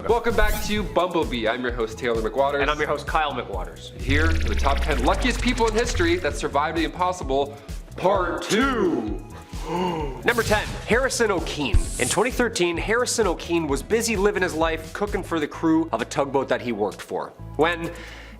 Welcome back to Bumblebee. I'm your host, Taylor McWaters. And I'm your host, Kyle McWaters. Here are the top 10 luckiest people in history that survived the impossible, Part 2. Number 10, Harrison Okean. In 2013, Harrison Okean was busy living his life cooking for the crew of a tugboat that he worked for, when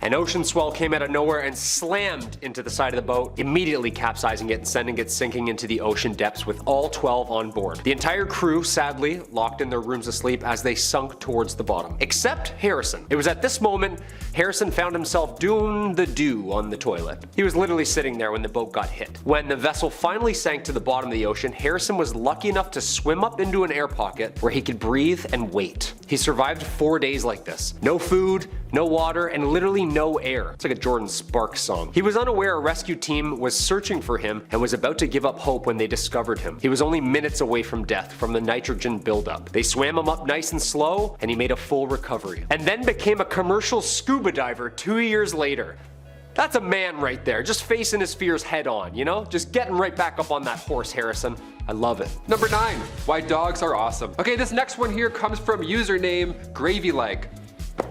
an ocean swell came out of nowhere and slammed into the side of the boat, immediately capsizing it and sending it sinking into the ocean depths with all 12 on board. The entire crew, sadly, locked in their rooms asleep as they sunk towards the bottom, except Harrison. It was at this moment Harrison found himself doing the do on the toilet. He was literally sitting there when the boat got hit. When the vessel finally sank to the bottom of the ocean, Harrison was lucky enough to swim up into an air pocket where he could breathe and wait. He survived 4 days like this. No food, no water, and literally no air. It's like a Jordan Sparks song. He was unaware a rescue team was searching for him and was about to give up hope when they discovered him. He was only minutes away from death from the nitrogen buildup. They swam him up nice and slow, and he made a full recovery. And then became a commercial scuba diver 2 years later. That's a man right there, just facing his fears head on, you know? Just getting right back up on that horse, Harrison. I love it. Number 9, why dogs are awesome. Okay, this next one here comes from username GravyLeg.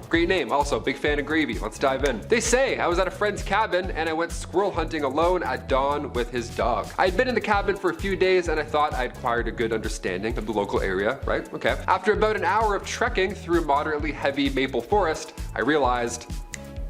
Great name, also big fan of gravy. Let's dive in. They say I was at a friend's cabin and I went squirrel hunting alone at dawn with his dog. I had been in the cabin for a few days and I thought I acquired a good understanding of the local area, right? Okay. After about an hour of trekking through a moderately heavy maple forest, I realized,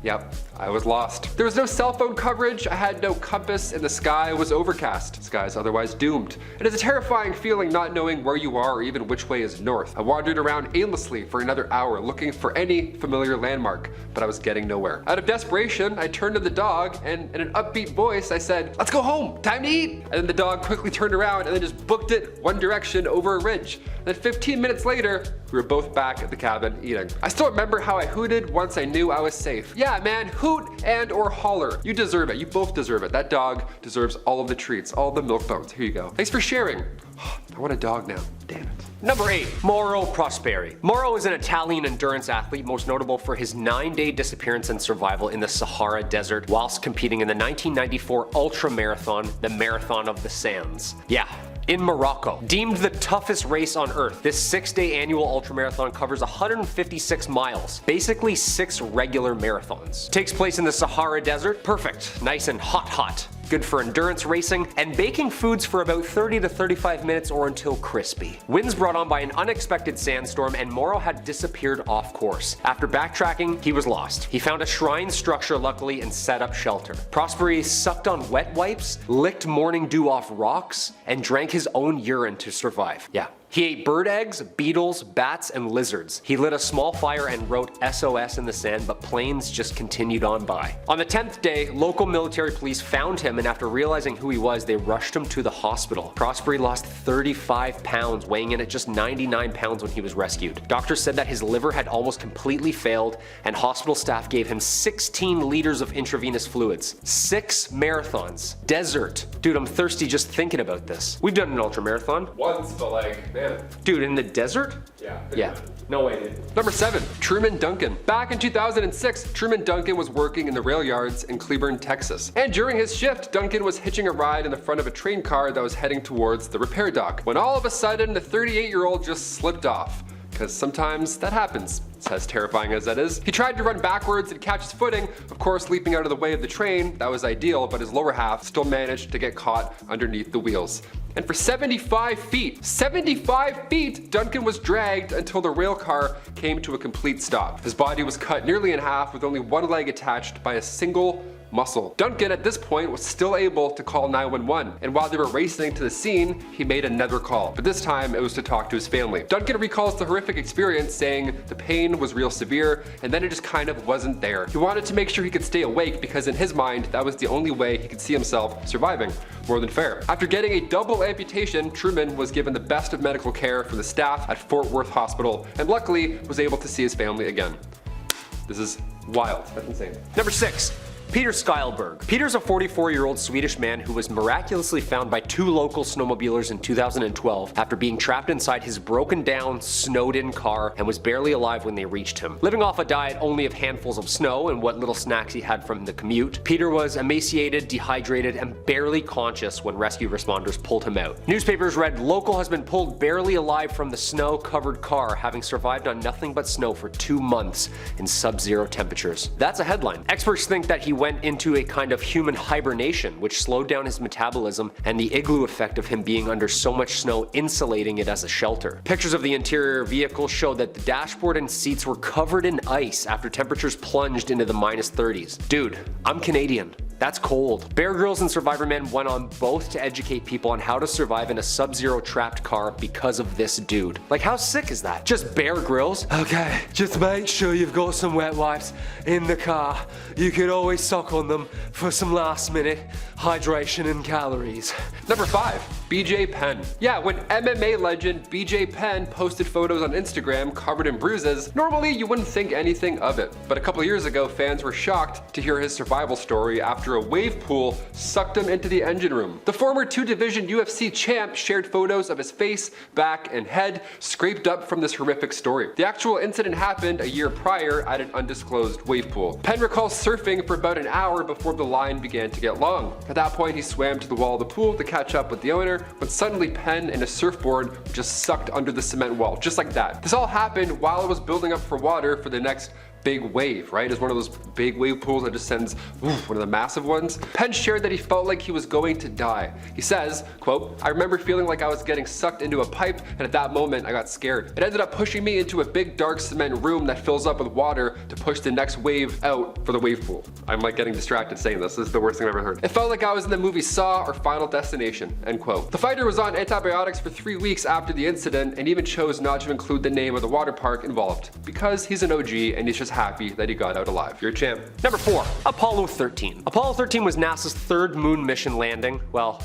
yep, I was lost. There was no cell phone coverage, I had no compass, and the sky was overcast. The sky is otherwise doomed. It is a terrifying feeling not knowing where you are or even which way is north. I wandered around aimlessly for another hour looking for any familiar landmark, but I was getting nowhere. Out of desperation, I turned to the dog and in an upbeat voice I said, "Let's go home, time to eat!" And then the dog quickly turned around and then just booked it one direction over a ridge. Then 15 minutes later, we were both back at the cabin eating. I still remember how I hooted once I knew I was safe. Yeah, man, hoot and or holler. You deserve it. You both deserve it. That dog deserves all of the treats, all the milk bones. Here you go. Thanks for sharing. I want a dog now. Damn it. Number 8, Mauro Prosperi. Mauro is an Italian endurance athlete most notable for his 9-day disappearance and survival in the Sahara Desert whilst competing in the 1994 ultra marathon, the Marathon of the Sands. Yeah, in Morocco. Deemed the toughest race on earth, this 6-day annual ultramarathon covers 156 miles, basically 6 regular marathons. Takes place in the Sahara Desert, perfect, nice and hot. Good for endurance racing, and baking foods for about 30 to 35 minutes or until crispy. Winds brought on by an unexpected sandstorm and Mauro had disappeared off course. After backtracking, he was lost. He found a shrine structure luckily and set up shelter. Prosperi sucked on wet wipes, licked morning dew off rocks, and drank his own urine to survive. Yeah. He ate bird eggs, beetles, bats, and lizards. He lit a small fire and wrote SOS in the sand, but planes just continued on by. On the 10th day, local military police found him, and after realizing who he was, they rushed him to the hospital. Prosperi lost 35 pounds, weighing in at just 99 pounds when he was rescued. Doctors said that his liver had almost completely failed, and hospital staff gave him 16 liters of intravenous fluids. 6 marathons. Desert. Dude, I'm thirsty just thinking about this. We've done an ultra marathon. Once, but like, man. Dude, in the desert? Yeah. No way, dude. Number 7, Truman Duncan. Back in 2006, Truman Duncan was working in the rail yards in Cleburne, Texas. And during his shift, Duncan was hitching a ride in the front of a train car that was heading towards the repair dock, when all of a sudden the 38-year-old just slipped off. Because sometimes that happens. It's as terrifying as that is. He tried to run backwards and catch his footing, of course leaping out of the way of the train. That was ideal, but his lower half still managed to get caught underneath the wheels. And for 75 feet, Duncan was dragged until the rail car came to a complete stop. His body was cut nearly in half with only one leg attached by a single muscle. Duncan at this point was still able to call 911, and while they were racing to the scene, he made another call, but this time it was to talk to his family. Duncan recalls the horrific experience, saying the pain was real severe and then it just kind of wasn't there. He wanted to make sure he could stay awake because in his mind that was the only way he could see himself surviving. More than fair. After getting a double amputation, Truman was given the best of medical care from the staff at Fort Worth Hospital and luckily was able to see his family again. This is wild. That's insane. Number 6. Peter Skyllberg. Peter's a 44-year-old Swedish man who was miraculously found by 2 local snowmobilers in 2012 after being trapped inside his broken down, snowed-in car and was barely alive when they reached him. Living off a diet only of handfuls of snow and what little snacks he had from the commute, Peter was emaciated, dehydrated, and barely conscious when rescue responders pulled him out. Newspapers read, "Local has been pulled barely alive from the snow-covered car, having survived on nothing but snow for 2 months in sub-zero temperatures." That's a headline. Experts think that he went into a kind of human hibernation, which slowed down his metabolism, and the igloo effect of him being under so much snow insulating it as a shelter. Pictures of the interior vehicle show that the dashboard and seats were covered in ice after temperatures plunged into the -30s. Dude, I'm Canadian. That's cold. Bear Grylls and Survivorman went on both to educate people on how to survive in a sub-zero trapped car because of this dude. Like, how sick is that? Just Bear Grylls? Okay, just make sure you've got some wet wipes in the car. You could always suck on them for some last minute hydration and calories. Number 5. BJ Penn. Yeah, when MMA legend BJ Penn posted photos on Instagram covered in bruises, normally you wouldn't think anything of it. But a couple years ago, fans were shocked to hear his survival story after a wave pool sucked him into the engine room. The former 2-division UFC champ shared photos of his face, back, and head scraped up from this horrific story. The actual incident happened a year prior at an undisclosed wave pool. Penn recalls surfing for about an hour before the line began to get long. At that point, he swam to the wall of the pool to catch up with the owner, but suddenly Penn and a surfboard just sucked under the cement wall, just like that. This all happened while it was building up for water for the next big wave, right? It's one of those big wave pools that just sends one of the massive ones. Penn shared that he felt like he was going to die. He says, quote, "I remember feeling like I was getting sucked into a pipe, and at that moment I got scared. It ended up pushing me into a big dark cement room that fills up with water to push the next wave out for the wave pool." I'm like getting distracted saying this. This is the worst thing I've ever heard. "It felt like I was in the movie Saw or Final Destination," end quote. The fighter was on antibiotics for 3 weeks after the incident and even chose not to include the name of the water park involved because he's an OG and he's just happy that he got out alive. You're a champ. Number 4. Apollo 13. Apollo 13 was NASA's 3rd moon mission landing. Well,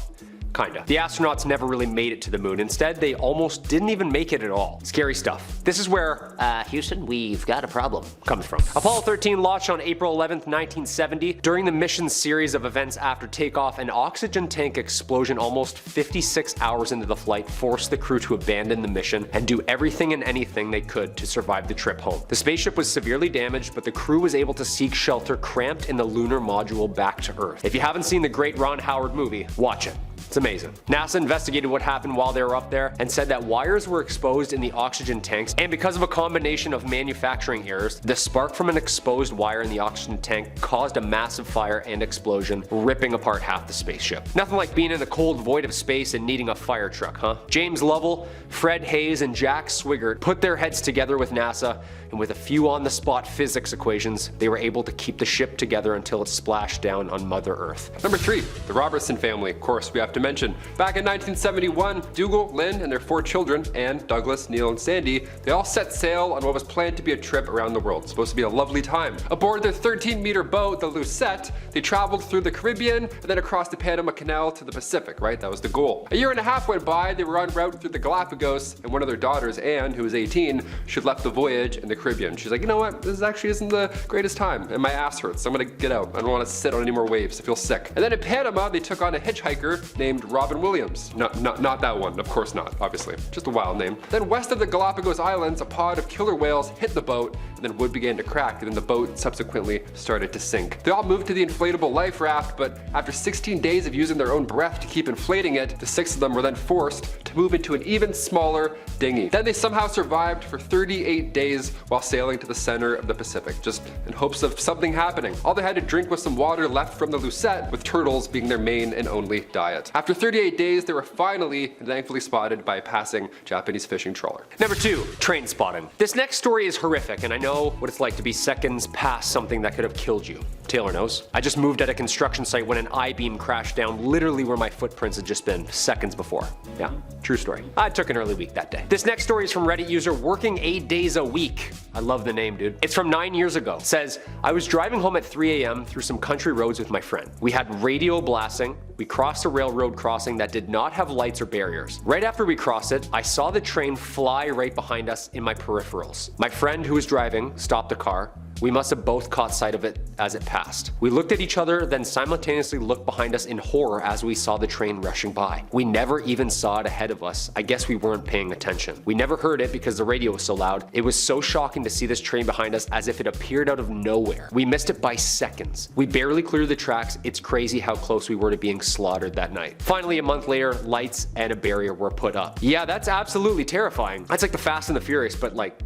kinda. The astronauts never really made it to the moon. Instead, they almost didn't even make it at all. Scary stuff. This is where, Houston, we've got a problem, comes from. Apollo 13 launched on April 11th, 1970. During the mission's series of events after takeoff, an oxygen tank explosion almost 56 hours into the flight forced the crew to abandon the mission and do everything and anything they could to survive the trip home. The spaceship was severely damaged, but the crew was able to seek shelter cramped in the lunar module back to Earth. If you haven't seen the great Ron Howard movie, watch it. It's amazing. NASA investigated what happened while they were up there and said that wires were exposed in the oxygen tanks, and because of a combination of manufacturing errors, the spark from an exposed wire in the oxygen tank caused a massive fire and explosion, ripping apart half the spaceship. Nothing like being in the cold void of space and needing a fire truck, huh? James Lovell, Fred Hayes, and Jack Swigert put their heads together with NASA, and with a few on-the-spot physics equations, they were able to keep the ship together until it splashed down on Mother Earth. Number 3. The Robertson family. Of course, we have to mention. Back in 1971, Dougal, Lynn, and their 4 children, Anne, Douglas, Neil, and Sandy, they all set sail on what was planned to be a trip around the world. It's supposed to be a lovely time. Aboard their 13-meter boat, the Lucette, they traveled through the Caribbean and then across the Panama Canal to the Pacific, right? That was the goal. A year and a half went by, they were en route through the Galapagos, and one of their daughters, Anne, who was 18, should left the voyage in the Caribbean. She's like, you know what? This actually isn't the greatest time, and my ass hurts, so I'm gonna get out. I don't want to sit on any more waves. I feel sick. And then in Panama, they took on a hitchhiker named Robin Williams. Not that one, of course not, obviously. Just a wild name. Then west of the Galapagos Islands, a pod of killer whales hit the boat, and then wood began to crack, and then the boat subsequently started to sink. They all moved to the inflatable life raft, but after 16 days of using their own breath to keep inflating it, the 6 of them were then forced to move into an even smaller dinghy. Then they somehow survived for 38 days while sailing to the center of the Pacific, just in hopes of something happening. All they had to drink was some water left from the Lucette, with turtles being their main and only diet. After 38 days, they were finally and thankfully spotted by a passing Japanese fishing trawler. Number 2, Trainspotting. This next story is horrific, and I know what it's like to be seconds past something that could have killed you. Taylor knows. I just moved at a construction site when an I-beam crashed down literally where my footprints had just been seconds before. Yeah, true story. I took an early week that day. This next story is from Reddit user Working 8 Days a Week. I love the name, dude. It's from 9 years ago. It says, I was driving home at 3 a.m. through some country roads with my friend. We had radio blasting. We crossed a railroad crossing that did not have lights or barriers. Right after we crossed it, I saw the train fly right behind us in my peripherals. My friend who was driving stopped the car. We must have both caught sight of it as it passed. We looked at each other, then simultaneously looked behind us in horror as we saw the train rushing by. We never even saw it ahead of us. I guess we weren't paying attention. We never heard it because the radio was so loud. It was so shocking to see this train behind us as if it appeared out of nowhere. We missed it by seconds. We barely cleared the tracks. It's crazy how close we were to being slaughtered that night. Finally, a month later, lights and a barrier were put up. Yeah, that's absolutely terrifying. That's like the Fast and the Furious, but like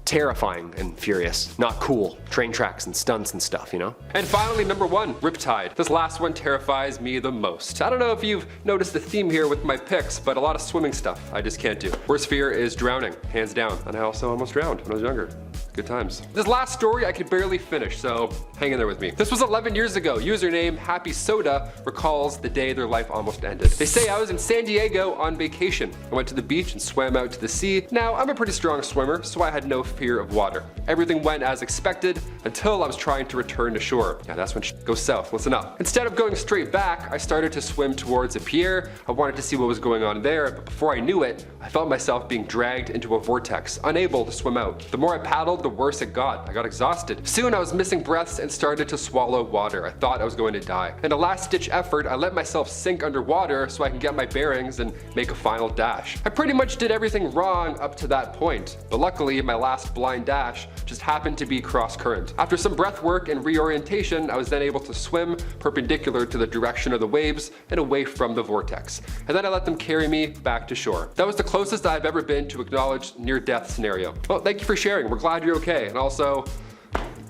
terrifying and furious. Not cool. Train tracks and stunts and stuff, you know? And finally, number 1, Riptide. This last one terrifies me the most. I don't know if you've noticed the theme here with my picks, but a lot of swimming stuff I just can't do. Worst fear is drowning, hands down. And I also almost drowned when I was younger. Good times. This last story I could barely finish, so hang in there with me. This was 11 years ago. Username Happy Soda recalls the day their life almost ended. They say I was in San Diego on vacation. I went to the beach and swam out to the sea. Now, I'm a pretty strong swimmer, so I had no fear of water. Everything went as expected until I was trying to return to shore. Yeah, that's when shit goes south. Listen up. Instead of going straight back, I started to swim towards a pier. I wanted to see what was going on there, but before I knew it, I felt myself being dragged into a vortex, unable to swim out. The more I paddled, the worse it got. I got exhausted. Soon I was missing breaths and started to swallow water. I thought I was going to die. In a last-ditch effort, I let myself sink underwater so I can get my bearings and make a final dash. I pretty much did everything wrong up to that point, but luckily my last blind dash just happened to be cross current. After some breath work and reorientation, I was then able to swim perpendicular to the direction of the waves and away from the vortex. And then I let them carry me back to shore. That was the closest I've ever been to acknowledged near-death scenario. Well, thank you for sharing. We're glad you're okay. And also,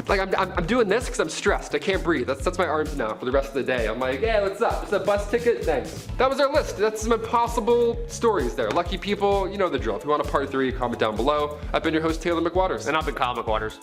like, I'm doing this because I'm stressed. I can't breathe. That's my arms now for the rest of the day. I'm like, yeah, what's up? It's a bus ticket? Thanks. That was our list. That's some impossible stories there. Lucky people, you know the drill. If you want a part 3, comment down below. I've been your host, Taylor McWaters. And I've been Kyle McWaters.